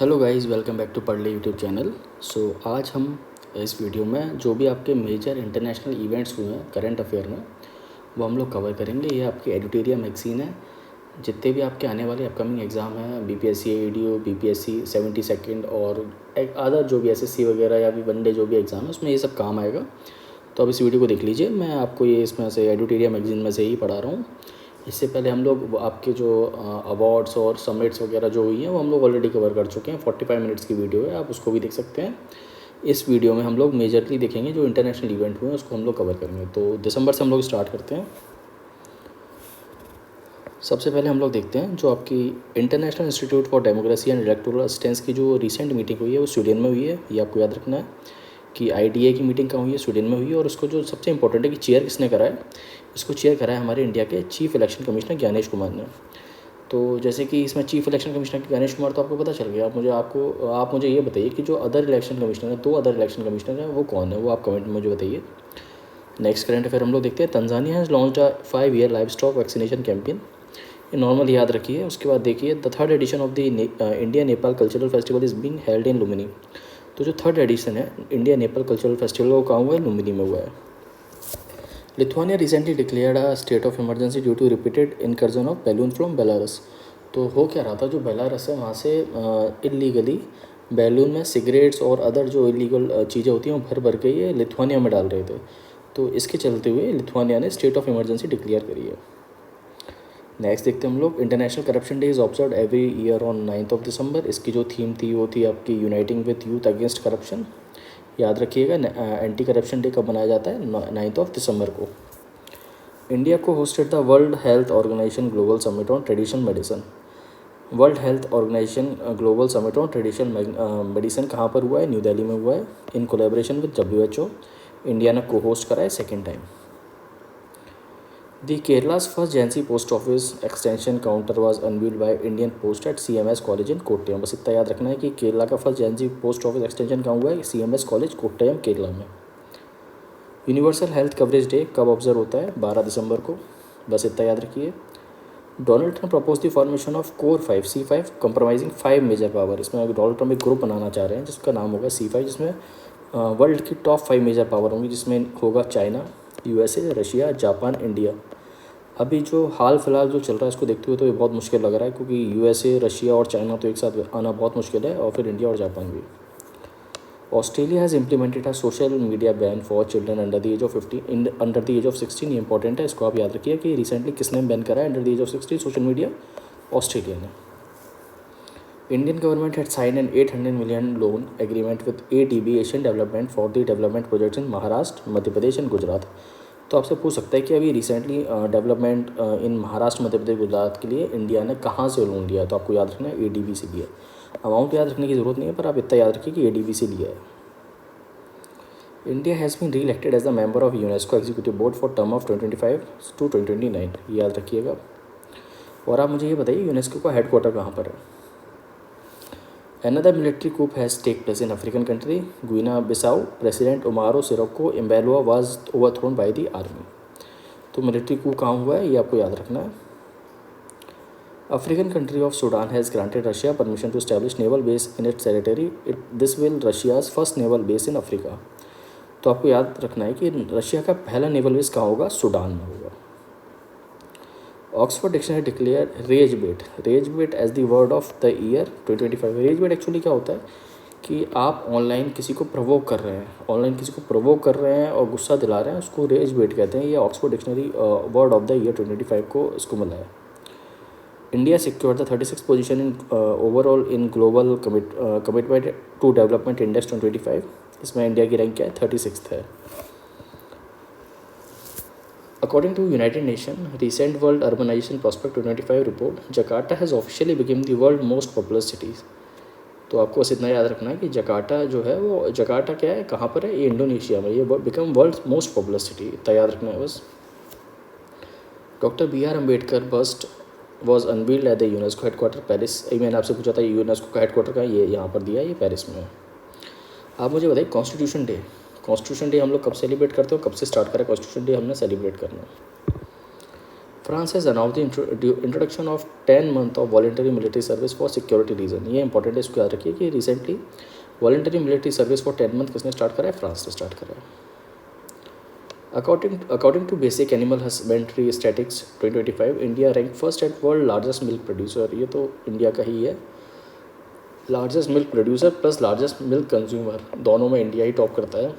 Hello guys, welcome back to Padh Le YouTube channel. आज हम इस वीडियो में जो भी आपके मेजर इंटरनेशनल इवेंट्स हुए हैं करंट अफेयर में वो हम लोग कवर करेंगे। ये आपकी एडिटोरिया मैगजीन है। जितने भी आपके आने वाले अपकमिंग एग्ज़ाम हैं, बीपीएससी एडीओ, बीपीएससी 72 और एक अदर जो भी एसएससी वगैरह या भी वनडे जो भी एग्ज़ाम है उसमें ये सब काम आएगा। तो अब इस वीडियो को देख लीजिए। मैं आपको ये इसमें से एडिटोरिया मैगजीन में से ही पढ़ा रहा हूँ। इससे पहले हम लोग आपके जो अवार्ड्स और समिट्स वगैरह जो हुई हैं वो हम लोग ऑलरेडी कवर कर चुके हैं। 45 मिनट्स की वीडियो है, आप उसको भी देख सकते हैं। इस वीडियो में हम लोग मेजरली देखेंगे जो इंटरनेशनल इवेंट हुए हैं उसको हम लोग कवर करेंगे। तो दिसंबर से हम लोग स्टार्ट करते हैं। सबसे पहले हम लोग देखते हैं जो आपकी international institute for democracy and electoral assistance की जो रिसेंट मीटिंग हुई है वो स्वीडन में हुई है। ये आपको याद रखना है कि आईडीए की मीटिंग कहाँ हुई है, स्वीडन में हुई है। और उसको जो सबसे इंपॉर्टेंट है कि चेयर किसने करा है, इसको चेयर करा है हमारे इंडिया के chief election commissioner Gyanesh Kumar ने। तो जैसे कि इसमें chief election commissioner Gyanesh Kumar तो आपको पता चल गया। आप मुझे ये बताइए कि जो अदर इलेक्शन कमिश्नर है, 2 अदर इलेक्शन कमिश्नर हैं, वो कौन है, वो आप कमेंट में मुझे बताइए। नेक्स्ट करंट अफेयर हम लोग देखते हैं। Tanzania has launched a 5-year live stock vaccination campaign. ये नॉर्मल याद रखिए। उसके बाद देखिए the third edition of the India Nepal cultural festival is being held in Lumbini. तो जो थर्ड एडिशन है इंडिया नेपाल कल्चरल फेस्टिवल वो कहाँ हुआ है, लुम्बिनी में हुआ है। Lithuania recently declared a state of emergency due to repeated incursion of balloon from Belarus. तो हो क्या रहा था, जो बेलारस है वहाँ से इलीगली बैलून में सिगरेट्स और अदर जो इलीगल चीज़ें होती हैं वो भर भर के ये लिथुआनिया में डाल रहे थे। तो इसके चलते हुए लिथुआनिया ने स्टेट ऑफ इमरजेंसी डिक्लेयर करी है। नेक्स्ट देखते हैं हम लोग। International corruption day is observe every year on 9 दिसंबर। इसकी जो थीम थी वो थी आपकी uniting with youth against corruption. याद रखिएगा एंटी करप्शन डे कब मनाया जाता है, 9 दिसंबर को। इंडिया को hosted the World Health Organization global summit on traditional medicine. World Health Organization global summit on traditional medicine कहाँ पर हुआ है, न्यू दिल्ली में हुआ है, in collaboration with WHO। India ने को होस्ट करा है second time. The Kerala's first Jansi post office extension counter was unveiled by Indian Post at CMS College in Kottayam. बस इतना याद रखना है कि केरला का first Gen Z post office extension कहाँ हुआ है, CMS कॉलेज कोट्टयम केरला में। यूनिवर्सल हेल्थ कवरेज डे कब ऑब्जर्व होता है, 12 दिसंबर को। बस इतना याद रखिए। Donald Trump propose the formation of core 5 C5 compromising 5 major power. इसमें डोनाल्ड ट्रंप एक ग्रुप बनाना चाह रहे हैं जिसका नाम होगा C5, जिसमें वर्ल्ड की टॉप 5 मेजर पावर होंगी, जिसमें होगा China, USA, Russia, Japan, India. अभी जो हाल फिलहाल जो चल रहा है इसको देखते हुए तो ये बहुत मुश्किल लग रहा है, क्योंकि USA, रशिया और चाइना तो एक साथ आना बहुत मुश्किल है, और फिर इंडिया और जापान भी। Australia has implemented a social media ban for children under the age of 16। ये इंपॉर्टेंट है, इसको आप याद रखिए कि रिसेंटली किसने बैन करा है under the age of 16 social media, Australia ने। Indian government had sign an 800 million loan agreement with ADB Asian development for the development projects in Maharashtra, Madhya Pradesh and Gujarat. तो आपसे पूछ सकता है कि अभी recently development in Maharashtra, Madhya Pradesh, Gujarat के लिए इंडिया ने कहाँ से लोन लिया, तो आपको याद रखना है ADB से लिया। अमाउंट याद रखने की ज़रूरत नहीं है, पर आप इतना याद रखिए कि ADB से लिया है। India has been reelected as the member of UNESCO executive board for term of 2025 to 2029। याद रखिएगा। और आप मुझे ये बताइए यूनेस्को का हेडक्वार्टर कहाँ पर है। Another military coup has taken place in African country, Guinea-Bissau. President Umaro Sissoco Embalo was overthrown by the army। तो मिलिट्री कू कहाँ हुआ है ये आपको याद रखना है। African country of Sudan has granted Russia permission to establish naval base in its territory. This will Russia's first naval base in Africa. तो आपको याद रखना है कि रशिया का पहला नेवल बेस कहाँ होगा, सूडान में होगा। Oxford dictionary declare rage bait as the word of the year 2025। Rage bait actually क्या होता है कि आप ऑनलाइन किसी को प्रोवोक कर रहे हैं, और गुस्सा दिला रहे हैं, उसको रेज बेट कहते हैं। ये Oxford dictionary word of the year 2025 को इसको मिला है। India secured the 36 position in overall in global commitment to development index 2025। इसमें इंडिया की रैंक क्या है, 36 है। According to United Nations recent World Urbanization Prospect 2025 report, Jakarta has officially become the world most populous cities। तो आपको बस इतना याद रखना है कि जकार्ता जो है वो, जकार्ता क्या है, कहाँ पर है, ये इंडोनेशिया में, ये become world most populous city, इतना याद रखना है बस। Doctor BR Ambedkar bust was unveiled at the UNESCO headquarter Paris. मैंने आपसे पूछा था यूनेस्को का हेडक्वार्टर का, ये यहाँ पर दिया है, ये पेरिस में है। आप मुझे बताइए कॉन्स्टिट्यूशन डे हम लोग कब सेलिब्रेट करते हो, कब से स्टार्ट करें कॉन्स्टिट्यूशन डे हमने सेलिब्रेट करना। France has announce the introduction of 10 month of voluntary military service for security reason. ये इंपॉर्टेंट है, इसको याद रखिए कि recently voluntary military service for 10 month किसने स्टार्ट करा है? फ्रांस ने स्टार्ट करा है। According to Basic Animal Husbandry Statistics 2025, India rank first at world largest milk producer. ये तो इंडिया का ही है, largest milk producer plus largest milk consumer, दोनों में इंडिया ही टॉप करता है।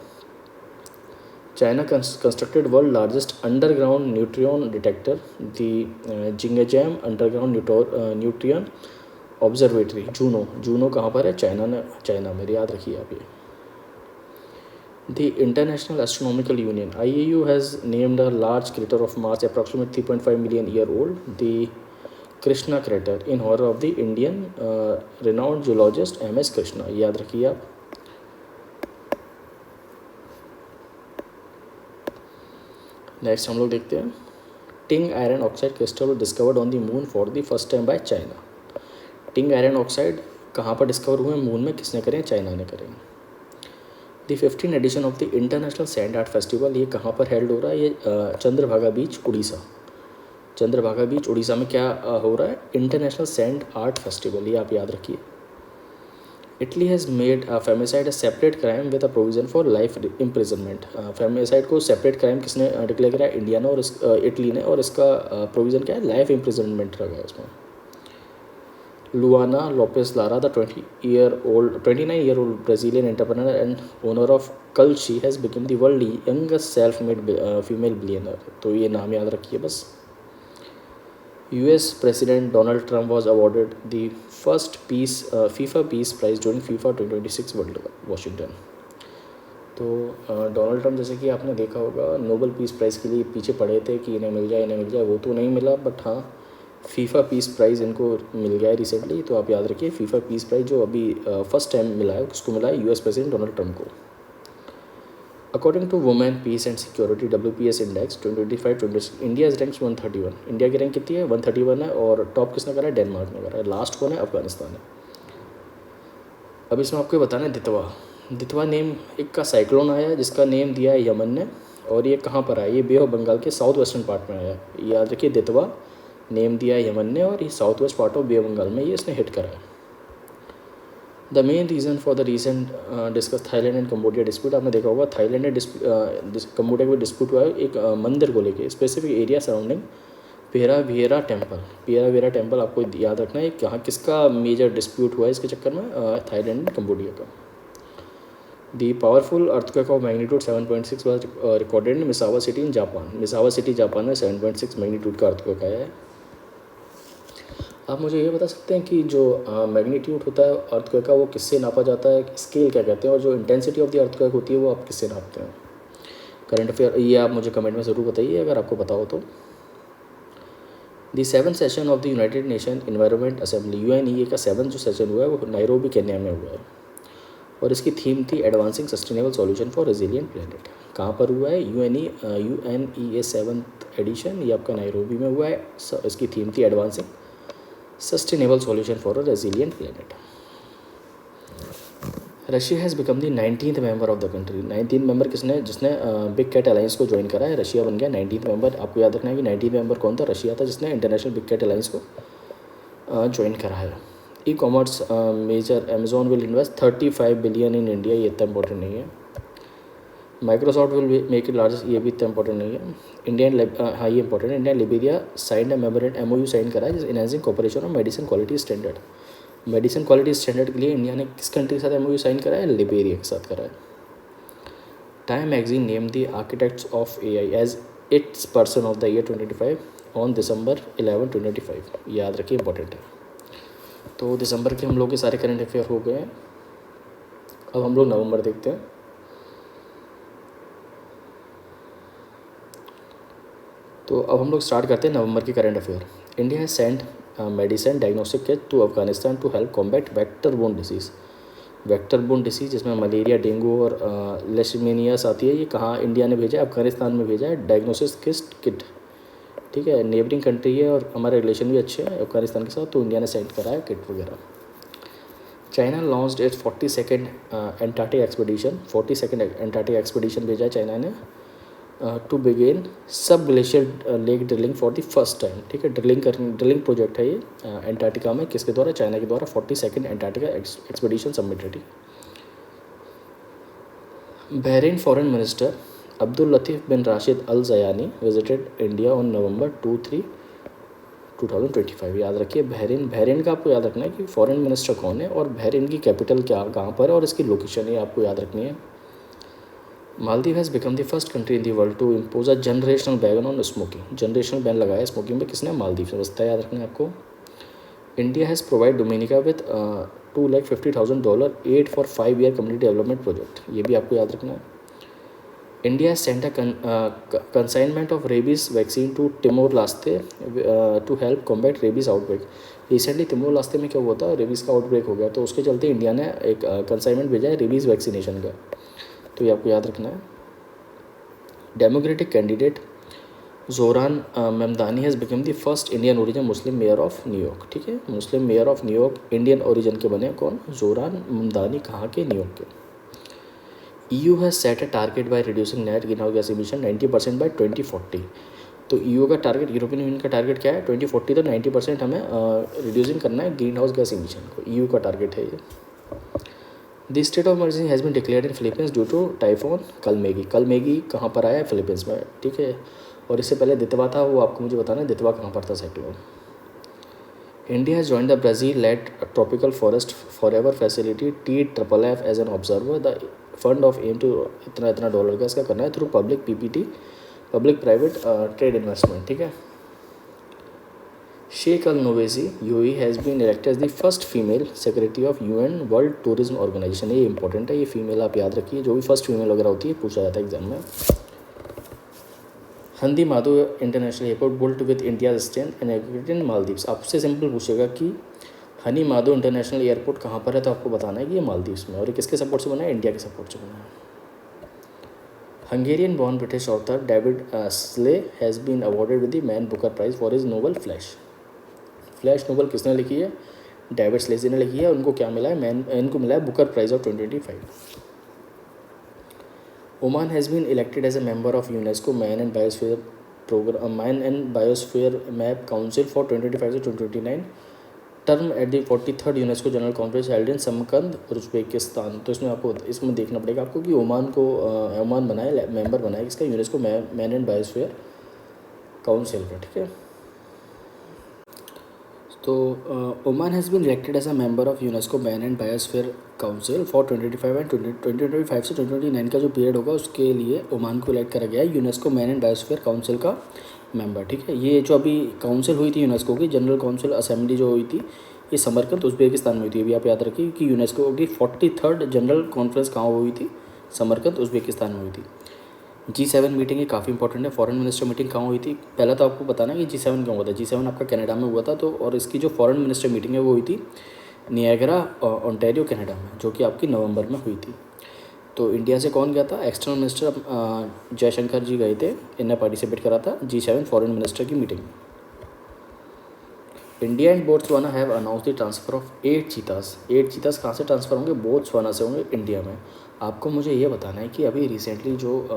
China constructed world largest underground neutrino detector, the Jiangmen underground neutrino observatory, JUNO कहाँ पर है? चाइना में, याद रखिए आप ये। The International Astronomical Union (IAU) has named a large crater of mass approximately 3.5 million year old, the Krishna crater, in honor of the Indian renowned geologist M.S. Krishna। याद रखिए आप। नेक्स्ट हम लोग देखते हैं, टिंग iron oxide crystal discovered on the moon for the first time by China. टिंग iron oxide कहाँ पर डिस्कवर हुए? मून में। किसने करें? चाइना ने करें। The 15 edition of the international sand art festival, ये कहाँ पर हेल्ड हो रहा है? ये चंद्रभागा बीच, उड़ीसा। चंद्रभागा बीच उड़ीसा में क्या हो रहा है? इंटरनेशनल सैंड आर्ट फेस्टिवल, ये आप याद रखिए। Italy has made femicide a separate crime with a provision for life imprisonment. Femicide को सेपरेट क्राइम किसने डिक्लेयर करा है? इंडिया ने और इटली ने, और इसका प्रोविज़न क्या है? लाइफ इम्प्रिजनमेंट रखा है इसमें। Luana Lopez Lara, the 29-year-old Brazilian entrepreneur and owner of Culchi, has become the world's youngest self-made female billionaire। तो ये नाम याद रखिए बस। US President Donald Trump was awarded the first FIFA Peace Prize during FIFA 2026 World Cup, Washington। तो Donald Trump, जैसे कि आपने देखा होगा, नोबेल पीस प्राइज़ के लिए पीछे पड़े थे कि इन्हें मिल जाए, वो तो नहीं मिला, बट हाँ फीफा पीस प्राइज़ इनको मिल गया है रिसेंटली। तो आप याद रखिए, फीफा पीस प्राइज़ जो अभी फर्स्ट टाइम मिला है, किसको मिला है? US प्रेसिडेंट डोनाल्ड ट्रम्प को। According to women peace and security WPS index 2025-26, India is rank 131। India की रैंक कितनी है? 131 है। और टॉप किसने करा है? डेनमार्क ने करा है। लास्ट कौन है? अफगानिस्तान है। अब इसमें आपको बताना है दितवा नेम एक का साइक्लोन आया है जिसका नेम दिया है यमन ने, और ये कहाँ पर आया? ये बे ऑफ बंगाल के साउथ वेस्टर्न पार्ट में आया है। याद रखिए, दितवा नेम दिया है यमन ने, और ये south west part of bay of Bengal में ये इसने हिट करा है। The main reason for the recent discuss Thailand and Cambodia dispute, आपने देखा होगा थाईलैंड एंड कम्बोडिया का डिस्प्यूट हुआ है एक मंदिर को लेके, specific area surrounding Preah Vihear temple. आपको याद रखना है कहाँ किसका मेजर डिस्प्यूट हुआ है इसके चक्कर में? थाईलैंड एंड कम्बोडिया का। दी powerful earthquake of magnitude 7.6 was recorded in मिसावा city in Japan. मिसावा city Japan में 7.6 मैग्नीट्यूड का अर्थक्वेक आया है। आप मुझे ये बता सकते हैं कि जो मैग्नीट्यूड होता है अर्थक्वेक का, वो किससे नापा जाता है? स्केल क्या कहते हैं? और जो इंटेंसिटी ऑफ द अर्थक्वेक होती है वो आप किससे नापते हैं? करंट अफेयर ये आप मुझे कमेंट में ज़रूर बताइए अगर आपको पता हो तो। दी 7th session of the United nation environment assembly, UNEA का 7th जो सेशन हुआ है वो नायरोबी केन्या में हुआ है, और इसकी थीम थी advancing sustainable solution for resilient planet. कहाँ पर हुआ है? UNEA 7th एडिशन, ये आपका नायरोबी में हुआ है। इसकी थीम थी advancing sustainable solution for a resilient planet. Russia has become the 19th member of the country. 19th member जिसने बिग कैट अलायंस को ज्वाइन करा है, रशिया बन गया 19th मेंबर। आपको याद रखना है कि 19th मेंबर कौन था? रशिया था, जिसने इंटरनेशनल बिग कैट अलायंस को ज्वाइन करा है। E commerce major Amazon will invest 35 billion in India, ये इतना इंपॉर्टेंट नहीं है। Microsoft will make it largest, ये भी इतना इंपॉर्टेंट नहीं है। हाँ ये इंपॉर्टेंट है। India Liberia sign a memorandum MOU sign करा है, enhancing cooperation of medicine quality standard. Medicine quality standard के लिए इंडिया ने किस कंट्री के साथ MOU साइन करा है? लिबेरिया के साथ करा है। Time magazine name the architects of AI as its person of the year 2025 on December 11, 2025। याद रखिए, इंपॉर्टेंट है। तो दिसंबर के हम लोग के सारे करंट अफेयर हो गए हैं। अब हम लोग नवंबर देखते हैं। तो अब हम लोग स्टार्ट करते हैं नवंबर के current affair. India has sent medicine diagnostic kit to Afghanistan to help combat vector borne disease. Vector borne disease जिसमें मलेरिया, डेंगू और लेशमेनियास आती है, ये कहाँ इंडिया ने भेजा है? अफगानिस्तान में भेजा है डायग्नोसिस किट। ठीक है, नेबरिंग कंट्री है और हमारे रिलेशन भी अच्छे हैं अफगानिस्तान के साथ, तो इंडिया ने सेंड करा है किट वगैरह। China launched it's 42nd Antarctic expedition. 42nd Antarctic expedition भेजा है चाइना ने। टू बिगिन सब glacier lake drilling for the first time. ठीक है, ड्रिलिंग प्रोजेक्ट है ये एंटार्क्टिका में, किसके द्वारा? चाइना के द्वारा। 42nd Antarctica expedition submitted. Bahrain foreign minister Abdul Latif bin Rashid Al Zayani visited India on November 2-3, 2025। याद रखिए बहरीन का आपको याद रखना है कि फॉरेन मिनिस्टर कौन है और बहरीन की कैपिटल कहाँ पर है और इसकी लोकेशन है आपको याद रखनी है। Maldives has become the first country in the world to impose a generational ban on smoking. Generational ban लगाया स्मोकिंग पे, किसने? मालदीव से। बसता है याद रखना है आपको। India has provide Dominica with $250,000 aid for 5-year community development project. ये भी आपको याद रखना है। India sent a consignment of rabies vaccine to Timor Leste to help combat rabies outbreak. Recently Timor Leste में क्या हुआ था? रेबीज का आउटब्रेक हो गया, तो उसके चलते इंडिया ने एक कंसाइनमेंट भेजा है रेबीज वैक्सीनेशन का, तो ये आपको याद रखना है। Democratic candidate Zohran Mamdani has become the first Indian origin Muslim mayor of New York. ठीक है, Muslim mayor of New York Indian origin के बने कौन? जोरान मेमदानी। कहाँ के? न्यूयॉर्क York. EU has set a target by reducing net green house gas emission 90% by 2040। तो EU का टारगेट, यूरोपियन यूनियन का टारगेट क्या है? 2040 तक 90% हमें रिड्यूसिंग करना है ग्रीन हाउस गैस इमिशन को। EU का टारगेट है ये। The state of emergency has been declared in Philippines due to typhoon Kalmaegi. Kalmaegi कहाँ पर आया है? फिलीपींस में। ठीक है, और इससे पहले दितवा था, वो आपको मुझे बताना है दितवा कहाँ पर था cyclone. India has joined the Brazil led tropical forest forever facility TFF as an observer. The fund of aim to इतना डॉलर का इसका करना है through public PPT, public private trade investment. ठीक है। Sheikh Al Nowais UAE has been elected as the first female secretary of UN world tourism organisation. ये important है, ये फीमेल आप याद रखिए, जो भी फर्स्ट फीमेल वगैरह होती है पूछा जाता है एग्जाम में। Hanimaadhoo international airport built with India strength and in Maldives. आपसे सिंपल पूछेगा कि हनी माधो इंटरनेशनल एयरपोर्ट कहाँ पर है, तो आपको बताना है कि ये मालदीव्स में, और ये किसके सपोर्ट से बना है? इंडिया के सपोर्ट से बना है। Hungarian born British author David Szalay has been awarded with the man Booker prize for his novel Flesh. Flesh novel किसने लिखी है? डेविड स्लेसी ने लिखी है। उनको क्या मिला है? इनको मिला है Booker prize of 2025। Oman has been elected as a member of UNESCO man and biosphere map council for 2025 से 2029 term at the 43rd UNESCO general conference held in Samarkand Uzbekistan. तो इसमें देखना पड़ेगा आपको कि ओमान बनाए, मेंबर बनाए इसका UNESCO man and biosphere council का। ठीक है, तो Oman has been elected as a member of UNESCO man and biosphere council for 2025 से 2029 का जो पीरियड होगा उसके लिए ओमान को इलेक्ट करा गया है UNESCO man and biosphere council का मेंबर। ठीक है, ये जो अभी काउंसिल हुई थी यूनेस्को की, जनरल काउंसिल असेंबली जो हुई थी, ये समरकंद उज्बेकिस्तान में हुई थी। अभी आप याद रखिए कि यूनेस्को की 43rd जनरल कॉन्फ्रेंस कहाँ हुई थी? समरकंद उज्बेकिस्तान में हुई थी। G7 मीटिंग ये काफ़ी इंपॉर्टेंट है। फॉरेन मिनिस्टर मीटिंग कहाँ हुई थी? पहला तो आपको बताना है कि G7 कहाँ हुआ था। G7 आपका कनाडा में हुआ था, तो और इसकी जो फॉरेन मिनिस्टर मीटिंग है वो हुई थी नियाग्रा ओंटारियो कनाडा में, जो कि आपकी नवंबर में हुई थी। तो इंडिया से कौन गया था? एक्सटर्नल मिनिस्टर जयशंकर जी गए थे, इन्हें पार्टिसिपेट करा था G7 फॉरेन मिनिस्टर की meeting. India and Botswana have announce the transfer of 8 चीतास। 8 चीतास कहाँ से ट्रांसफ़र होंगे? बोट्सवाना से होंगे इंडिया में। आपको मुझे ये बताना है कि अभी रिसेंटली जो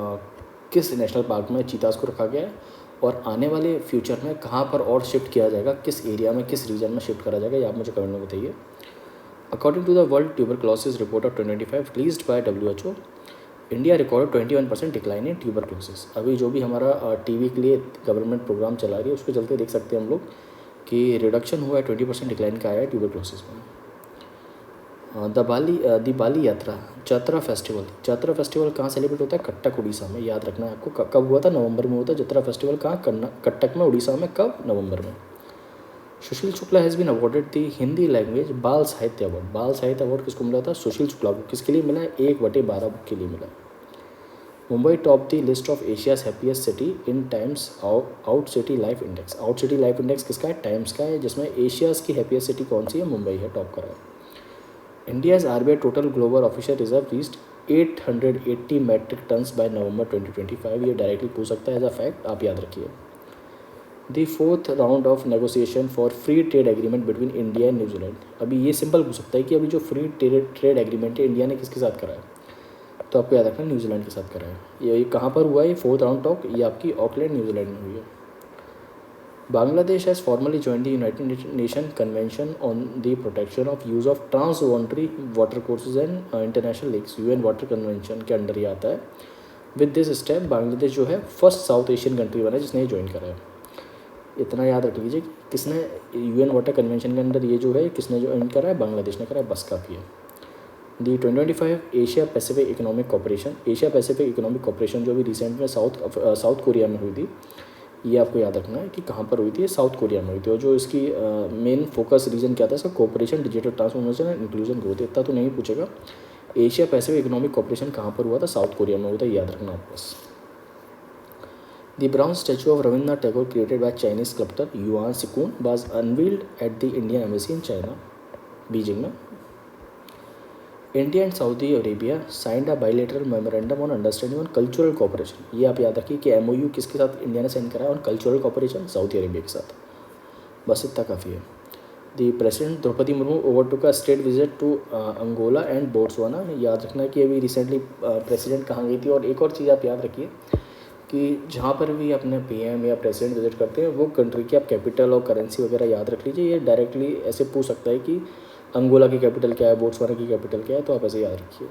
किस नेशनल पार्क में चीतास को रखा गया है और आने वाले फ्यूचर में कहाँ पर और शिफ्ट किया जाएगा, किस एरिया में, किस रीजन में शिफ्ट करा जाएगा, ये आप मुझे कमेंट में बताइए। According to the world tuberculosis report of 2025 released by WHO, India record 21% decline in tuberculosis. अभी जो भी हमारा टीवी के लिए गवर्नमेंट प्रोग्राम चला रही है उसके चलते देख सकते हैं हम लोग कि रिडक्शन हुआ है, 20% डिक्लाइन का आया है ट्यूबरक्लोसिस में। द बाली यात्रा जत्रा फेस्टिवल। जत्रा फेस्टिवल कहाँ सेलिब्रेट होता है? कटक उड़ीसा में। याद रखना है आपको। कब हुआ था? नवंबर में हुआ था। जत्रा फेस्टिवल कहाँ? कटक में, उड़ीसा में। कब? नवंबर में। Sushil Shukla has been awarded the Hindi language Bal Sahitya award. बाल साहित्य अवार्ड किसको मिला था? सुशील शुक्ला को। किसके लिए मिला है? 1/12 बुक के लिए मिला। Mumbai top the list of Asia's happiest city in times out city life index. Out city life index किसका है? टाइम्स का है, जिसमें एशियाज़ की हैप्पीएस्ट सिटी कौन सी है? मुंबई है, टॉप करा है। India's RBI total global official reserve reached 880 metric tons by November 2025। ये डायरेक्टली पूछ सकता है एज अ फैक्ट, आप याद रखिए। The 4th round of negotiation for free trade agreement between India and New Zealand. अभी ये सिंपल पूछ सकता है कि अभी जो फ्री ट्रेड एग्रीमेंट है इंडिया ने किसके साथ करा है? तो आपको याद रखना न्यूजीलैंड के साथ करा है। ये कहाँ पर हुआ है? ये 4th राउंड टॉक ये आपकी ऑकलैंड न्यूजीलैंड में हुई है। Bangladesh has formally join the United Nation convention on the protection of use of transboundary water courses and international lakes, UN water convention के अंडर ही आता है। विद दिस स्टेप बांग्लादेश जो है फर्स्ट साउथ एशियन कंट्री बना है जिसने ये ज्वाइन करा है। इतना याद रख लीजिए कि किसने यूएन वाटर कन्वेंशन के अंदर ये जो है किसने ज्वाइन करा है? बांग्लादेश ने करा है, बस काफ़ी है। दी 2025 Asia Pacific economic cooperation, Asia Pacific economic cooperation जो भी रिसेंट में साउथ कोरिया में हुई थी, ये आपको याद रखना है कि कहाँ पर हुई थी? ये साउथ कोरिया में हुई थी। और जो इसकी मेन फोकस रीजन क्या था? इसका cooperation, digital transformation and inclusion growth. इतना तो नहीं पूछेगा। एशिया पैसिफिक इकोनॉमिक कॉपरेशन कहाँ पर हुआ था? साउथ कोरिया में हुआ था, याद रखना आप बस। The brown statue of Rabindranath Tagore created by Chinese sculptor Yuan Xikun was unveiled at the Indian embassy in China, Beijing में। India and Saudi Arabia signed a bilateral memorandum on understanding on cultural cooperation. ये आप याद रखिए कि MOU किसके साथ India ने sign करा है? On cultural cooperation, Saudi Arabia के साथ। बस इतना काफ़ी है। The president Droupadi Murmu overtook a state visit to Angola and Botswana. याद रखना है कि अभी रिसेंटली प्रेसिडेंट कहाँ गई थी। और एक और चीज़ आप याद रखिए कि जहाँ पर भी अपने पीएम या प्रेसिडेंट विजिट करते हैं वो कंट्री की आप कैपिटल और करेंसी वगैरह याद रख लीजिए। ये डायरेक्टली ऐसे पूछ सकता है कि अंगोला की कैपिटल क्या है, बोट्सवाना की कैपिटल क्या है, तो आप ऐसे याद रखिए।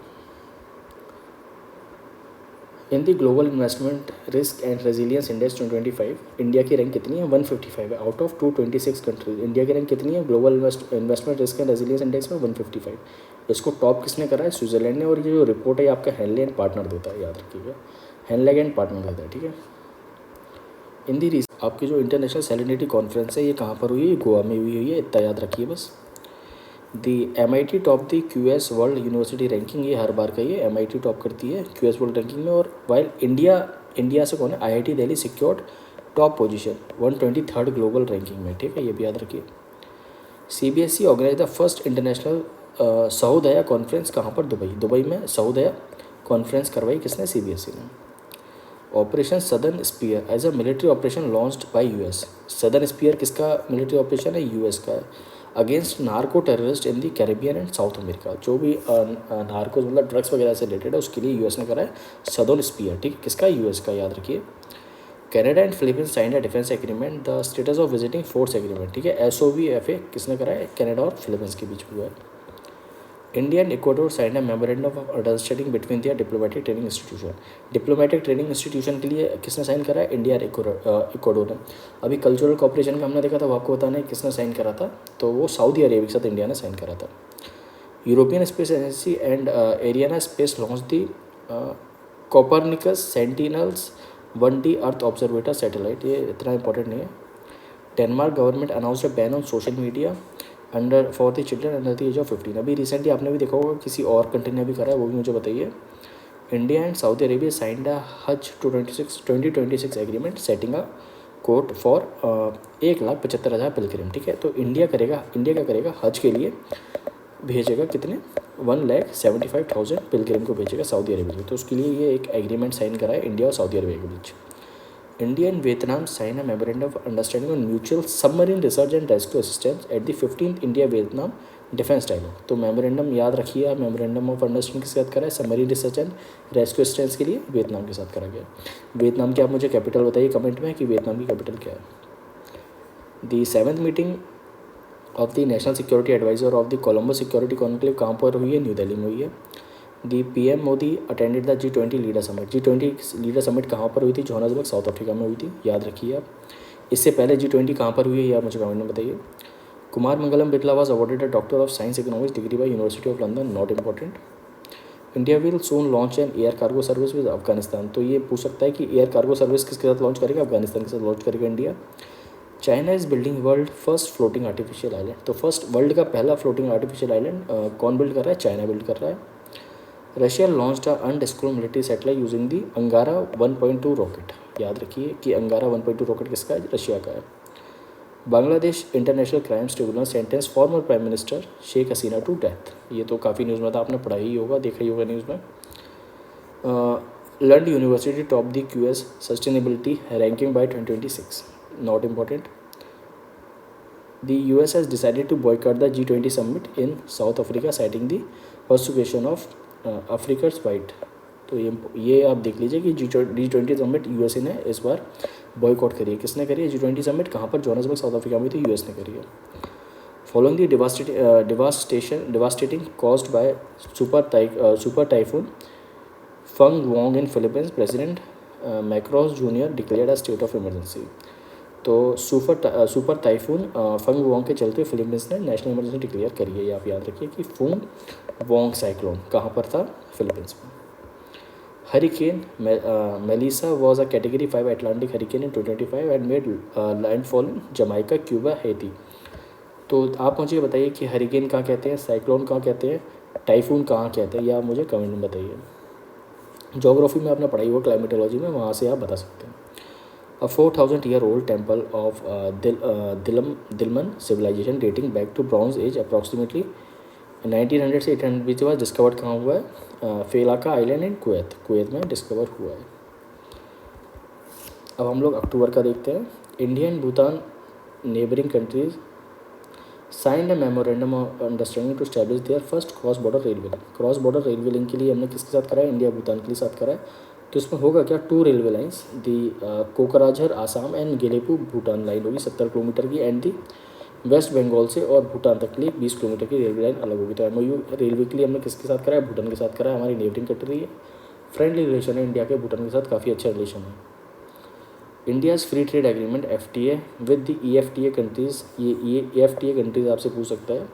In the global investment risk and resilience index 2025 India की रैंक कितनी है? 155 है आउट ऑफ 226 कंट्रीज। इंडिया की रैंक कितनी है global investment risk and resilience index में? 155। इसको टॉप किसने करा है? स्विट्जरलैंड ने। और ये जो रिपोर्ट है आपका हेनले एंड पार्टनर देता है, याद रखिएगा, हेनले एंड पार्टनर देता है, ठीक है। इन दी आपकी जो इंटरनेशनल सैलिनिटी कॉन्फ्रेंस है ये कहाँ पर हुई है? गोवा में हुई है, इतना याद रखिए बस। दी MIT top the QS world University ranking, ये हर बार का ये MIT टॉप करती है QS वर्ल्ड रैंकिंग में। और वाइल इंडिया से कौन है? IIT Delhi secured top position 123rd global ranking में, ठीक है, ये भी याद रखिए। CBSE organise the first international Sahodaya conference कहाँ पर? दुबई में सऊदया कॉन्फ्रेंस करवाई किसने? CBSE ने। Operation southern spear as a military operation launched by US। Southern spear किसका मिलिट्री ऑपरेशन है? US का है। Against narco terrorist in the Caribbean and South America. जो भी नार्कोस मतलब ड्रग्स वगैरह से रिलेटेड है उसके लिए US ने करा है सदर्न स्पीयर, ठीक है, किसका? US का, याद रखिए। Canada and Philippines signed a defence agreement, the status of visiting force agreement, ठीक है, SOVFA किसने करा है? कनाडा और फिलीपींस के बीच हुआ है। India and Ecuador signed a memorandum of understanding between their diplomatic training institution. Diplomatic training institution के लिए किसने साइन करा है? इंडिया और इक्वाडोर ने। अभी कल्चरल कॉपरेशन का हमने देखा था, वो आपको बताना है किसने साइन करा था, तो वो सऊदी अरेबिया के साथ इंडिया ने साइन करा था। European space agency and Arianespace launch the Copernicus sentinels 1D earth observator satellite, ये इतना इंपॉर्टेंट नहीं है। Denmark government announced a ban on social media under for the children under the age of 15। अभी recently आपने भी देखा होगा किसी और कंट्री ने भी करा है, वो भी मुझे बताइए। India and Saudi Arabia signed अ हज 2026 agreement setting a court for 1,75,000 Pilgrim, ठीक है। तो इंडिया क्या करेगा? हज के लिए भेजेगा कितने? 1,75,000 पिलग्रिम को भेजेगा सऊदी अरेबिया को। तो उसके लिए ये एक एग्रीमेंट साइन करा है इंडिया और सऊदी अरेबिया के बीच। India and Vietnam sign a memorandum of understanding on mutual submarine research and rescue assistance at the 15th India Vietnam defence dialogue. तो मेमोरेंडम याद रखिए, मेमोरेंडम ऑफ अंडरस्टैंडिंग के साथ करा है submarine research and rescue assistance के लिए Vietnam के साथ करा गया। वियतनाम की आप मुझे कैपिटल बताइए कमेंट में कि वियतनाम की कैपिटल क्या है। The 7th meeting of the national security adviser of the Colombo security conclave कहाँ पर हुई है? न्यू दिल्ली में हुई है। The PM Modi attended the G20 leader summit. G20 leader summit कहाँ पर हुई थी? जोहान्सबर्ग साउथ अफ्रीका में हुई थी, याद रखिए आप। इससे पहले G20 कहाँ पर हुई है, ये आप मुझे कमेंट में बताइए। Kumar Mangalam Birla was awarded a doctor of science economics degree by university of London, not important. India will soon launch an air cargo service with Afghanistan. तो ये पूछ सकता है कि एयर कार्गो सर्विस किसके साथ लॉन्च करेगा? अफगानिस्तान के साथ लॉन्च करेगा India. China is building world first floating artificial island. तो फर्स्ट वर्ल्ड का पहला फ्लोटिंग आर्टिफिशियल आइलैंड कौन बिल्ड कर रहा है? चाइना बिल्ड कर रहा है। Russia launched a undisclosed military satellite using the अंगारा 1.2 रॉकेट। याद रखिए कि अंगारा 1.2 रॉकेट किसका है? रशिया का है। Bangladesh international crimes tribunal sentence former prime minister Sheikh Hasina to death. ये तो काफ़ी न्यूज़ में था, आपने पढ़ा ही होगा, देखा ही होगा न्यूज़ में। Lund university top the QS sustainability ranking by 2026, not important. The US has decided to boycott the G20 summit in South Africa, citing the persecution of Africa's white. तो ये आप देख लीजिए कि G20 समिट यूएसए ने इस बार boycott करी है। किसने करी है G20 समिट? कहाँ पर? जोहान्सबर्ग साउथ अफ्रीका में थी, यूएस ने करी है। Following the devastating caused by super typhoon Fang-Wong in Philippines, President Marcos Jr. declared a state of emergency। तो सुपर टाइफून फंग वोंग के चलते फिलीपींस ने नेशनल इमरजेंसी डिक्लेयर करी है। ये आप याद रखिए कि फंग वोंग साइक्लोन कहाँ पर था? फिलीपींस में। Hurricane Melissa was a category 5 Atlantic hurricane in 2025 and made landfall in Jamaica, Cuba, Haiti। तो आप मुझे बताइए कि हरिकेन कहाँ कहते हैं, साइक्लोन कहाँ कहते हैं, टाइफून कहाँ कहते हैं, या आप मुझे कमेंट में बताइए। ज्योग्राफी में आपने पढ़ाई हुआ, क्लाइमेटोलॉजी में, वहाँ से आप बता सकते हैं। A 4,000-year-old temple of Dilmun civilization dating back to Bronze Age approximately 1900 से 800 बीच बाद डिस्कवर्ड कहाँ हुआ है? फेलाका आइलैंड इन कुवैत में डिस्कवर हुआ है। अब हम लोग अक्टूबर का देखते हैं। India and Bhutan neighbouring countries signed a memorandum of understanding to establish their first cross border railway link. Cross border railway link के लिए हमने किसके साथ करा है? इंडिया भूटान के लिए साथ करा है। तो इसमें होगा क्या? 2 railway lines, the Kokrajhar Assam and Gelephu Bhutan line होगी 70 किलोमीटर की, एंड दी वेस्ट बंगाल से और भूटान तक के लिए 20 किलोमीटर की रेलवे लाइन अलग होगी। तो एमओयू रेलवे के लिए हमने किसके साथ करा है? भूटान के साथ करा है। हमारी नेबरिंग कंट्री है, फ्रेंडली रिलेशन है इंडिया के भूटान के साथ, काफ़ी अच्छा रिलेशन है। India's free trade agreement FTA with the EFTA countries. ये EFTA कंट्रीज़ आपसे पूछ सकता है।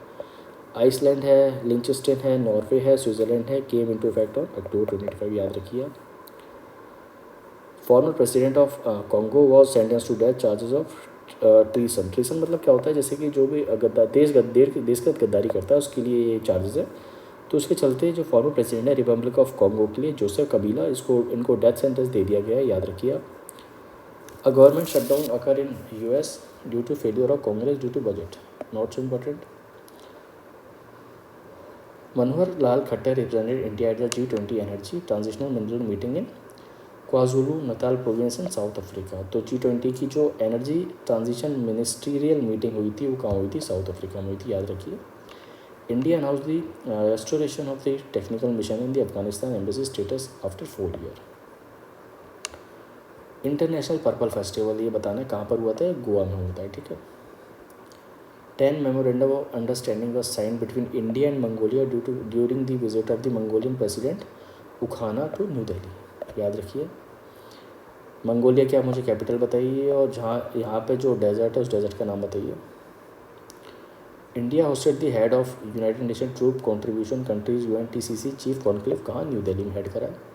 आइसलैंड है, लिंचेस्टन है, नॉर्वे है, स्विट्ज़रलैंड है। Came into effect on October 25, याद रखिए। Former president of Congo was sentence to death charges of treason. Treason मतलब क्या होता है? जैसे कि जो भी देशगत गद्दारी करता है उसके लिए ये चार्जेस है। तो उसके चलते जो फॉर्मर प्रेसिडेंट है रिपब्लिक ऑफ कॉन्गो के लिए, जोसेफ कबीला, इनको डेथ सेंटेंस दे दिया गया है, याद रखिए। A government shutdown occurred in US due to failure of Congress due to budget. Not so important. Manohar Lal Khattar represented India at the G20 Energy Transitional Mineral Meeting in KwaZulu-Natal Province in South Africa। तो G20 की जो energy transition ministerial meeting हुई थी वो कहाँ हुई थी? South Africa में हुई थी, याद रखिए। India announce the restoration of the technical mission in the Afghanistan embassy status after 4 year. International purple festival ये बताना कहाँ पर हुआ था? गोवा में होता है, ठीक है। 10 memorandum of understanding was sign between India and Mongolia during the visit of the Mongolian president Ukhnaa to New Delhi, याद रखिए। मंगोलिया क्या, मुझे कैपिटल बताइए, और यहाँ पे जो डेजर्ट है उस डेजर्ट का नाम बताइए। India hosted the head of United Nation troop contribution countries UNTCC chief conclave कहाँ? न्यू दिल्ली में हेड करा है।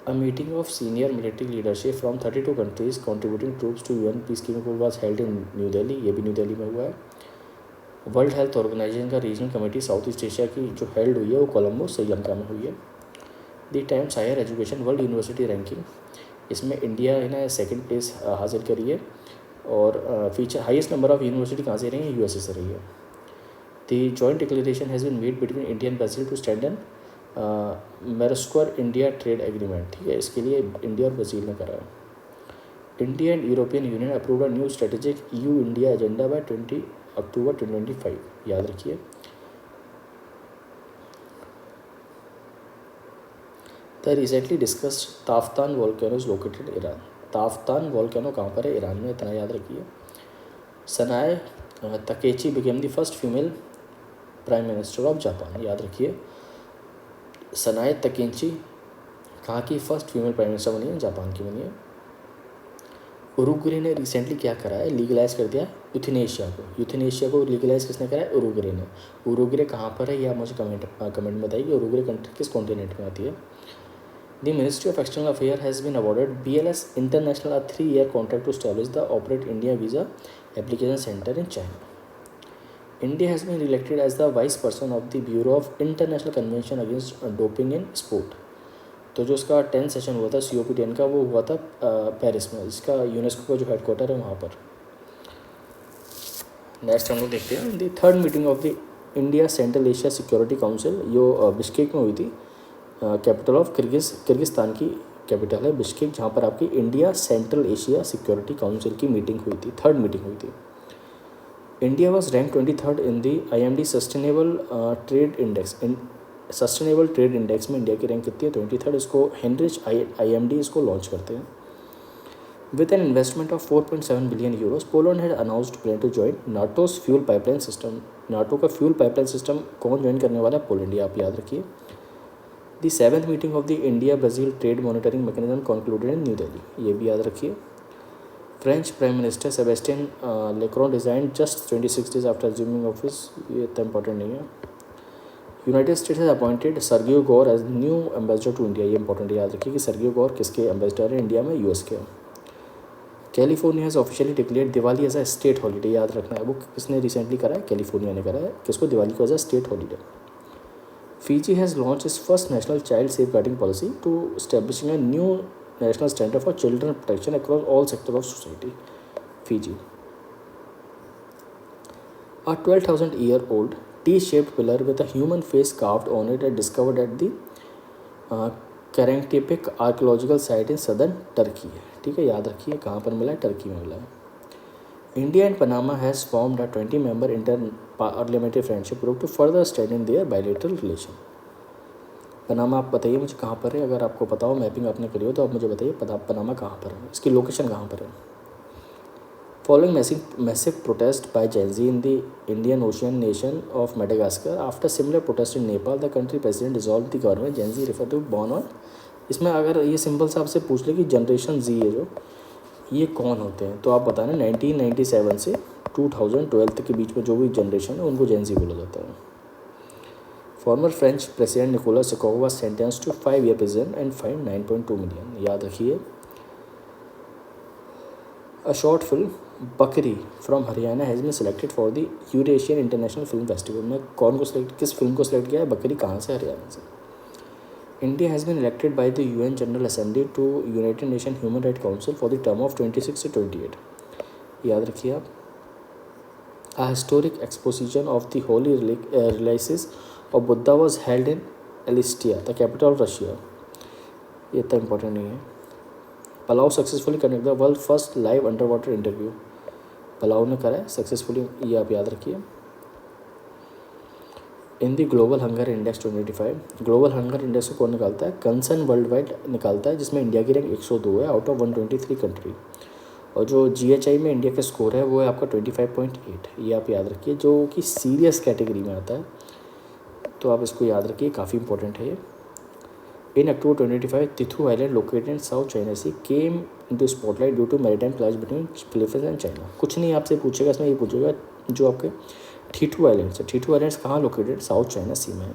A meeting of senior military leadership from 32 countries contributing troops to UN peacekeeping was held in New Delhi। ये भी new Delhi में हुआ है। World Health organisation का regional committee south east Asia की जो हेल्ड हुई है वो कोलंबो, श्रीलंका में हुई है। The Times Higher Education World University ranking, इसमें इंडिया ने 2nd प्लेस हासिल करी है, और feature highest number of university कहाँ से रही है? USA से रही है। The joint declaration has been made between India and Brazil to strengthen Mercosur India trade agreement, ठीक है। इसके लिए इंडिया और ब्राज़ील ने करा है। India and European Union approved a new strategic EU India agenda by 20 October 2025, याद रखिए। The recently discussed Taftan volcano is located Iran. Taftan volcano कहाँ पर है? ईरान में, इतना याद रखिए। Sanae Takaichi became the first female prime minister of Japan, याद रखिए। सनाए तकेची कहाँ की फर्स्ट फीमेल प्राइम मिनिस्टर बनी है? जापान की बनी है। उरुग्वे ने रिसेंटली क्या करा है? लीगलाइज कर दिया यूथेनेशिया को। यूथेनेशिया को लीगलाइज किसने करा है? उरुग्वे ने। उरुग्वे कहाँ पर है? या मुझे कमेंट में बताइए कि उरुग्वे कंट्री किस कॉन्टिनेंट में आती है। The ministry of external affair has been awarded BLS international a 3-year contract to establish the operate India visa application centre in China. India has been elected as the vice person of the Bureau of International Convention Against Doping in Sport। तो जो उसका 10th session हुआ था COP10 का, वो हुआ था Paris में, जिसका यूनेस्को का जो हेडक्वार्टर है वहाँ पर। नेक्स्ट हम लोग देखते हैं the 3rd meeting of the India central Asia security council, जो बिश्केक में हुई थी। कैपिटल ऑफ किर्गिस्तान की कैपिटल है बिश्केक, जहाँ पर आपकी India central Asia security council की मीटिंग हुई थी, 3rd मीटिंग हुई थी। India was ranked 23rd in the IMD Sustainable Trade Index sustainable trade index में इंडिया की रैंक कितनी है? 23rd। इसको हेनरिच IMD इसको लॉन्च करते हैं। With an investment of 4.7 billion euros, Poland had announced plan to join NATO's fuel pipeline system. NATO का fuel pipeline system कौन ज्वाइन करने वाला है? पोलैंड। ये आप याद रखिए। The 7th meeting of the India Brazil trade monitoring mechanism concluded in New Delhi. ये भी याद रखिए। French prime minister Sebastien Lecornu resign just 26 days after assuming office. ये इतना इंपॉर्टेंट नहीं है। United States has appointed Sergio Gor as new ambassador to India. ये important याद रखिए कि सर्गियो गौर किसके एम्बेसडर हैं इंडिया में? US के। California has officially declared Diwali as a state holiday. याद रखना है। वो किसने रिसेंटली करा है? कैलिफोर्निया ने करा है। किसको? दिवाली को as a state holiday. Fiji has launched its first national child safeguarding policy to establishing a new national standard for children protection across all sectors of society. Fiji. A 12,000-year-old T-shaped pillar with a human face carved on it is discovered at the Karanktepe archaeological site in southern Turkey. ठीक है, याद रखिए कहाँ पर मिला है? Turkey में मिला है। India and Panama has formed a 20-member inter-parliamentary friendship group to further strengthen their bilateral relation. Panama आप बताइए मुझे कहाँ पर है? अगर आपको पता हो, मैपिंग आपने करी हो, तो आप मुझे बताइए पनामा कहाँ पर है, इसकी लोकेशन कहाँ पर है। Following massive protest by Gen Z in the Indian ocean nation of Madagascar after similar protest in Nepal the country president dissolve the government. Gen Z refer to born on. इसमें अगर ये सिंपल सा आपसे पूछ ले कि जनरेशन Z है जो, ये कौन होते हैं, तो आप बताना 1997 से 2012 के बीच में जो भी जनरेशन है उनको जेन ज़ी बोला जाता है। Former French president Nicolas Sarkozy was sentenced to 5 year prison and fine 9.2 million। याद रखिए। A short film Bakri from Haryana has been selected for the Eurasian international film festival. में कौन को सिलेक्ट, किस फिल्म को सिलेक्ट किया है? बकरी। कहाँ से? हरियाणा से। India has been elected by the UN general assembly to United Nation human right council for the term of 26 से 28। याद रखिए आप। A historic exposition of the holy relics of Buddha was held in Elystia, the capital of Russia. ये इतना important नहीं है। Palau successfully conduct the world first live under water interview. Palau ने करा है सक्सेसफुली, ये आप याद रखिए। In the global hunger index 2025, global hunger index को कौन निकालता है? कंसर्न वर्ल्ड वाइड निकालता है, जिसमें इंडिया की रैंक 102 है आउट ऑफ 123 कंट्री। और जो GHI में इंडिया का स्कोर है वो है आपका 25.8। ये आप याद रखिए, जो कि सीरियस कैटेगरी में आता है, तो आप इसको याद रखिए, काफ़ी इंपॉर्टेंट है ये। In October 2025 Thitu island located in South China Sea came into spotlight due to maritime clash between Philippines and China. कुछ नहीं आपसे पूछेगा इसमें, ये पूछेगा जो आपके ठीठू आइलैंड्स है, ठीठू आइलैंड्स कहाँ लोकेटेड? साउथ चाइना सी में है।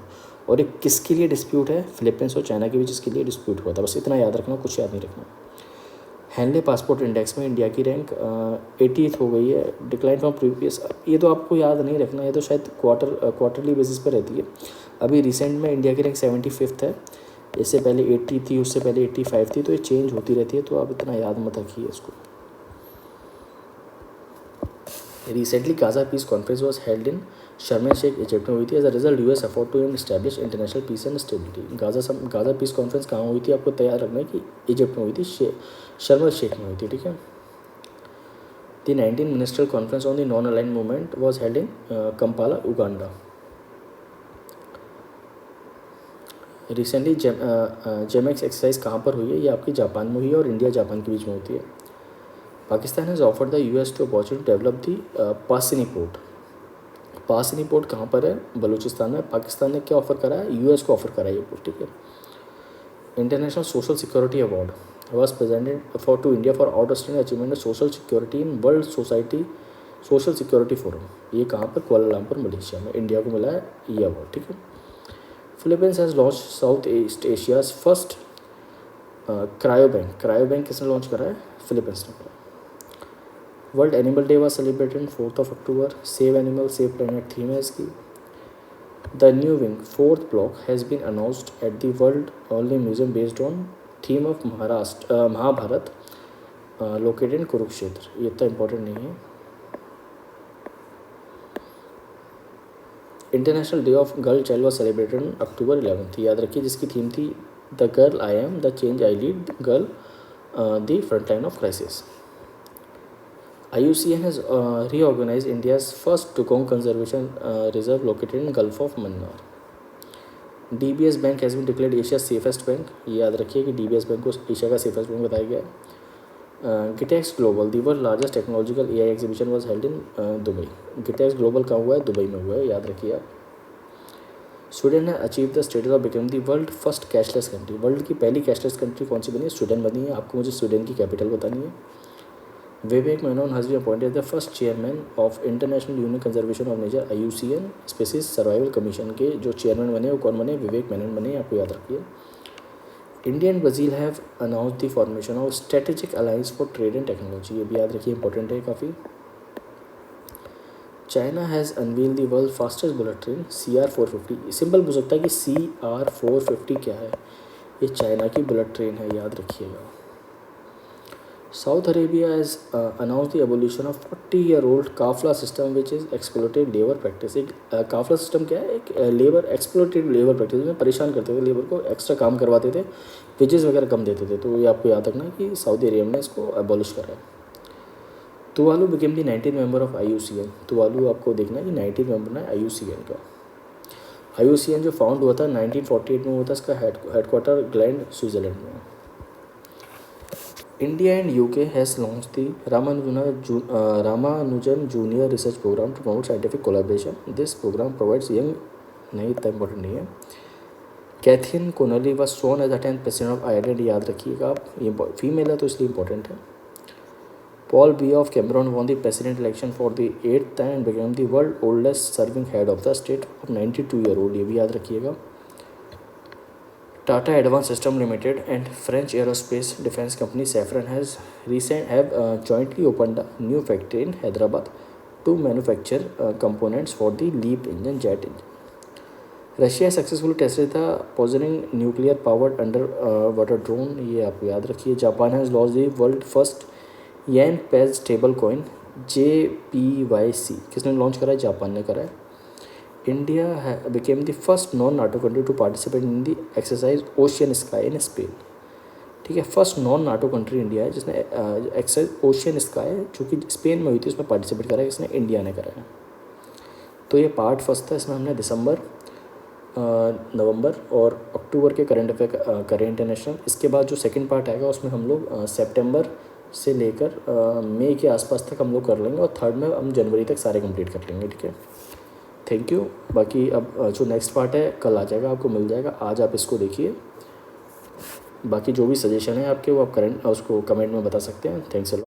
और एक किसके लिए डिस्प्यूट है? फिलीपींस और चाइना के बीच इसके लिए डिस्प्यूट हुआ था। बस इतना याद रखना, कुछ याद नहीं रखना। हैंडले पासपोर्ट इंडेक्स में इंडिया की रैंक 80th हो गई है, डिक्लाइन फ्रॉम प्रीवियस। ये तो आपको याद नहीं रखना, ये तो शायद क्वार्टरली बेसिस पर रहती है। अभी रिसेंट में इंडिया की रैंक 75th है, इससे पहले 80 थी, उससे पहले 85 थी, तो ये चेंज होती रहती है, तो आप इतना याद मत रखिए इसको। Recently Gaza peace conference was held in Sharm el Sheikh Egypt में हुई थी। As a result US effort to establish international peace and stability. Gaza peace conference कहाँ हुई थी? आपको तैयार रखना है कि इजिप्ट में हुई थी, शर्म एल शेख में हुई थी। ठीक है। The 19 ministerial conference on the non aligned movement was held in Kampala, Uganda. Recently JIMEX exercise कहाँ पर हुई है? ये आपकी जापान में हुई है, और इंडिया जापान के बीच में होती है। Pakistan has offered the US to opportunity to develop the Pasni port. Pasni port कहाँ पर है? बलूचिस्तान में। पाकिस्तान ने क्या ऑफर करा है? US को ऑफर करा है ये पोर्ट। ठीक है। International social security award was presented for to India for outstanding achievement of social security in world society social security forum. ये कहाँ पर? कुआलालंपुर, मलेशिया में। इंडिया को मिला है ये अवार्ड। ठीक है। Philippines has launch South East Asia's first cryo bank. Cryo bank किसने लॉन्च करा है? फिलीपींस ने करा। World animal day was celebrated 4th of October। Save animal save planet theme है इसकी। The new wing 4th block has been announced at the world only museum based on theme of Mahabharata located in Kurukshetra. ये इतना important नहीं है। International day of girl child was celebrated on October 11th। याद रखिए, जिसकी theme थी the girl I am, the change I lead, girl the front line of crisis. IUCN has reorganized India's first dugong conservation reserve located in Gulf of Mannar. DBS bank has been declared Asia safest bank, ये याद रखिए कि DBS bank को Asia का safest bank बताया गया है। GITEX global, the world largest technological AI exhibition was held in Dubai. GITEX global कहाँ हुआ है? दुबई में हुआ है, याद रखिए आप। स्वीडन ने achieve the status of become the world first cashless country, world की पहली कैशलेस कंट्री कौन सी बनी है? स्वीडन बनी है। आपको मुझे स्वीडन की कैपिटल बतानी है। Vivek Menon has been appointed the first chairman of international union conservation of nature IUCN species survival commission के जो चेयरमैन बने वो कौन बने? विवेक मेनन बने, आपको याद रखिए। India and Brazil have announce the formation of strategic alliance for trade and technology, ये भी याद रखिए, इंपॉर्टेंट है काफ़ी। China has unveil the world fastest bullet train CR450, simple पूछ सकता है कि CR450 क्या है? ये चाइना की बुलेट ट्रेन है, याद रखिएगा। South Arabia has announce the evolution of 40-year-old काफला system which is exploited labour practice. एक काफला सिस्टम क्या है? एक लेबर एक्सप्लोटेड लेबर प्रैक्टिस में परेशान करते थे लेबर को, एक्स्ट्रा काम करवाते थे, वेजेस वगैरह कम देते थे। तो ये आपको याद रखना है कि सऊदी अरेबिया ने इसको एबॉलिश करा है। Tuvalu became the 19th member of IUCN, Tuvalu आपको देखना है कि 19th मेंबर है IUCN का। IUCN जो फाउंड हुआ था 1948 में हुआ था, इसका हेडक्वार्टर ग्लैंड स्विट्ज़रलैंड में। India and UK has launch the Ramanujan junior research programme to promote scientific collaboration. This programme provides young, नहीं इतना इंपॉर्टेंट नहीं है। Catherine Connolly was shown as the 10th president of Ireland, याद रखिएगा आप, ये female है तो इसलिए इंपॉर्टेंट है। Paul Biya of Cameroon won the president election for the 8th time and became the world oldest serving head of the state of 92-year-old, ये भी याद रखिएगा। Tata advance system limited and French aerospace defence company Safran have jointly opened a new factory in Hyderabad to manufacture components for the LEAP engine, jet engine. Russia successfully tested था Poseidon nuclear powered under water drone, ये आप याद रखिए। Japan has launch the world first yen peg stable coin JPYC, किसने launch करा है? Japan ने करा है। India became the first non NATO country to participate in the exercise Ocean Sky in Spain, ठीक है। First non NATO country India है जिसने एक्सरसाइज ओशियन स्काई जो कि स्पेन में हुई थी उसमें पार्टिसिपेट करा है, इसने इंडिया ने करा है। तो ये पार्ट फर्स्ट था, इसमें हमने दिसंबर, नवंबर और अक्टूबर के करंट अफेयर करे इंटरनेशनल। इसके बाद जो सेकंड पार्ट आएगा उसमें हम लोग सितंबर से लेकर मई के आसपास तक हम लोग कर लेंगे और थर्ड में हम जनवरी तक सारे कंप्लीट कर लेंगे, ठीक है। Thank you. बाकी अब जो नेक्स्ट पार्ट है कल आ जाएगा, आपको मिल जाएगा, आज आप इसको देखिए। बाकी जो भी सजेशन है आपके वो आप उसको कमेंट में बता सकते हैं। Thanks a lot.